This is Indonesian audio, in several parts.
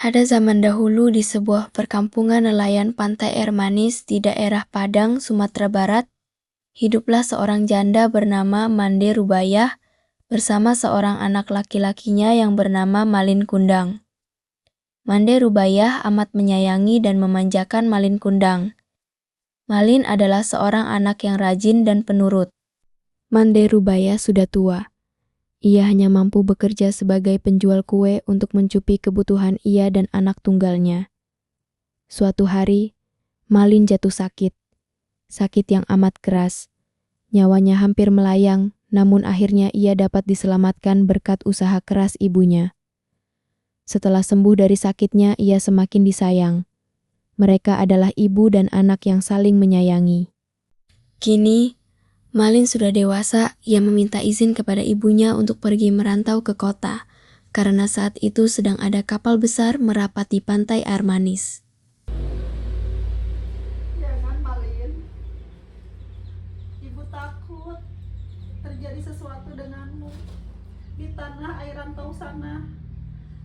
Ada zaman dahulu di sebuah perkampungan nelayan pantai air manis di daerah Padang, Sumatera Barat, hiduplah seorang janda bernama Mande Rubayah bersama seorang anak laki-lakinya yang bernama Malin Kundang. Mande Rubayah amat menyayangi dan memanjakan Malin Kundang. Malin adalah seorang anak yang rajin dan penurut. Mande Rubayah sudah tua. Ia hanya mampu bekerja sebagai penjual kue untuk mencukupi kebutuhan ia dan anak tunggalnya. Suatu hari, Malin jatuh sakit. Sakit yang amat keras. Nyawanya hampir melayang, namun akhirnya ia dapat diselamatkan berkat usaha keras ibunya. Setelah sembuh dari sakitnya, ia semakin disayang. Mereka adalah ibu dan anak yang saling menyayangi. Kini, Malin sudah dewasa, ia meminta izin kepada ibunya untuk pergi merantau ke kota, karena saat itu sedang ada kapal besar merapat di pantai air manis. Jangan, Malin. Ibu takut terjadi sesuatu denganmu di tanah air rantau sana.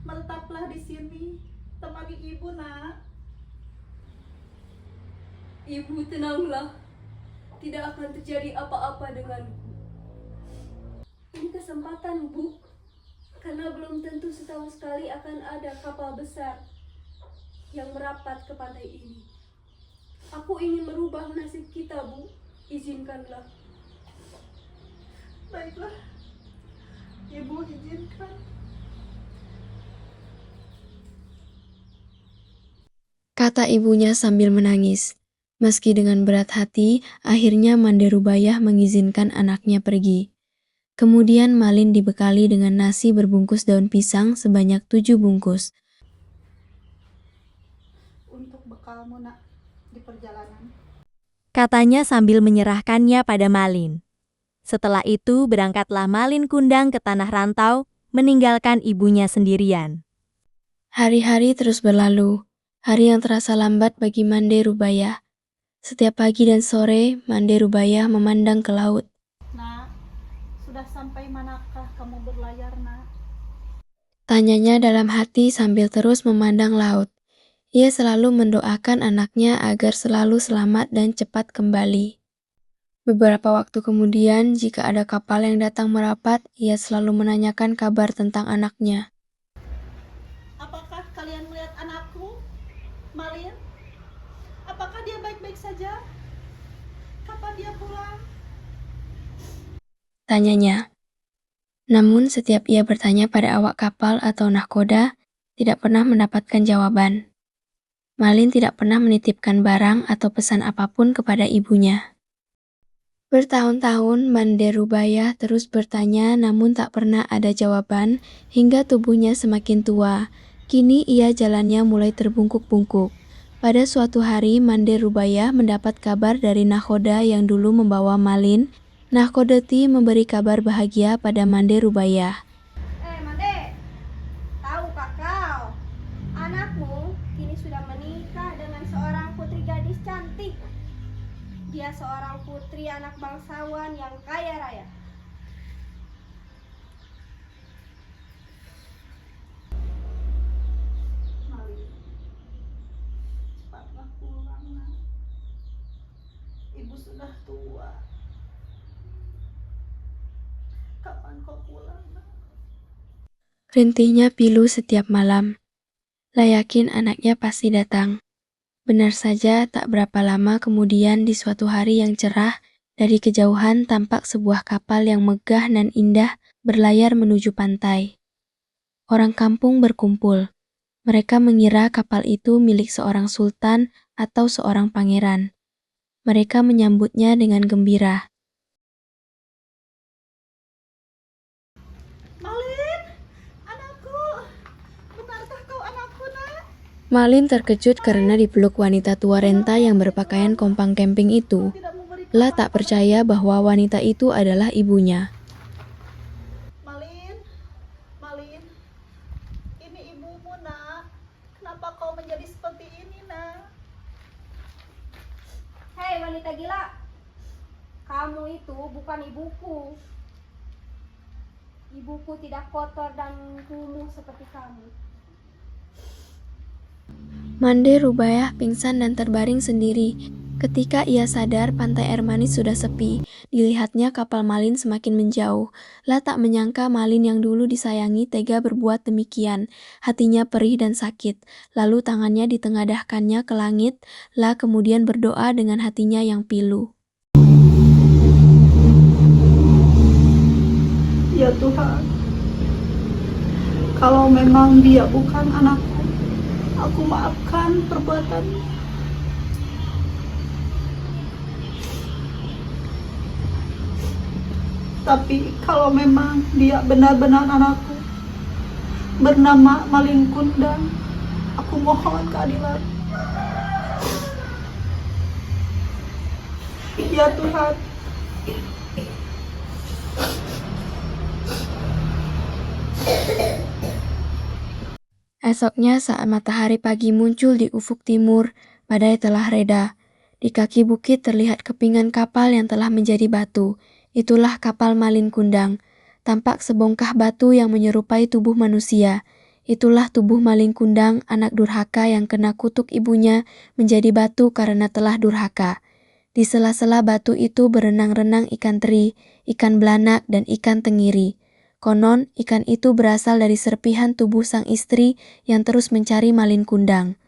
Menetaplah di sini, temani ibu, nak. Ibu, tenanglah. Tidak akan terjadi apa-apa denganku. Ini kesempatan, Bu. Karena belum tentu setahun sekali akan ada kapal besar yang merapat ke pantai ini. Aku ingin merubah nasib kita, Bu. Izinkanlah. Baiklah, ibu izinkan. Kata ibunya sambil menangis. Meski dengan berat hati, akhirnya Mande Rubayah mengizinkan anaknya pergi. Kemudian Malin dibekali dengan nasi berbungkus daun pisang sebanyak 7 bungkus. Untuk bekalmu, nak, di perjalanan. Katanya sambil menyerahkannya pada Malin. Setelah itu berangkatlah Malin Kundang ke tanah rantau, meninggalkan ibunya sendirian. Hari-hari terus berlalu, hari yang terasa lambat bagi Mande Rubayah. Setiap pagi dan sore, Mande Rubayah memandang ke laut. Nak, sudah sampai manakah kamu berlayar, nak? Tanyanya dalam hati sambil terus memandang laut. Ia selalu mendoakan anaknya agar selalu selamat dan cepat kembali. Beberapa waktu kemudian, jika ada kapal yang datang merapat, ia selalu menanyakan kabar tentang anaknya. Apakah kalian melihat anakku, Malin? Apakah dia baik-baik saja? Kapan dia pulang? Tanyanya. Namun setiap ia bertanya pada awak kapal atau nahkoda, tidak pernah mendapatkan jawaban. Malin tidak pernah menitipkan barang atau pesan apapun kepada ibunya. Bertahun-tahun Mande Rubayah terus bertanya namun tak pernah ada jawaban hingga tubuhnya semakin tua. Kini ia jalannya mulai terbungkuk-bungkuk. Pada suatu hari Mande Rubayah mendapat kabar dari nahkoda yang dulu membawa Malin. Nahkodati memberi kabar bahagia pada Mande Rubayah. Mande, tahukah kau? Anakmu kini sudah menikah dengan seorang putri gadis cantik. Dia seorang putri anak bangsawan yang kaya raya. Malin, cepatlah pulang, nak. Ibu sudah tua. Kapan kau pulang, nak? Rintihnya pilu setiap malam. Layakin anaknya pasti datang. Benar saja tak berapa lama kemudian di suatu hari yang cerah, dari kejauhan tampak sebuah kapal yang megah dan indah berlayar menuju pantai. Orang kampung berkumpul. Mereka mengira kapal itu milik seorang sultan atau seorang pangeran. Mereka menyambutnya dengan gembira. Malin, anakku. Benarkah kau anakku, nak? Malin terkejut karena dipeluk wanita tua renta yang berpakaian kompang camping itu. Tidak memberi Lah kabar tak percaya bahwa wanita itu adalah ibunya. Malin, Malin, ini ibumu, nak. Kenapa kau menjadi seperti ini, nak? Hei wanita gila, kamu itu bukan ibuku. Ibuku tidak kotor dan kumuh seperti kamu. Mande Rubayah pingsan dan terbaring sendiri. Ketika ia sadar, pantai air manis sudah sepi. Dilihatnya kapal Malin semakin menjauh. La tak menyangka Malin yang dulu disayangi tega berbuat demikian. Hatinya perih dan sakit. Lalu tangannya ditengadahkannya ke langit. La kemudian berdoa dengan hatinya yang pilu. Ya Tuhan, kalau memang dia bukan anakku, aku maafkan perbuatannya. Tapi kalau memang dia benar-benar anakku, bernama Malin Kundang, aku mohon keadilan. Ya Tuhan, Esoknya saat matahari pagi muncul di ufuk timur, badai telah reda. Di kaki bukit terlihat kepingan kapal yang telah menjadi batu. Itulah kapal Malin Kundang. Tampak sebongkah batu yang menyerupai tubuh manusia. Itulah tubuh Malin Kundang, anak durhaka yang kena kutuk ibunya menjadi batu karena telah durhaka. Di sela-sela batu itu berenang-renang ikan teri, ikan belanak, dan ikan tengiri. Konon, ikan itu berasal dari serpihan tubuh sang istri yang terus mencari Malin Kundang.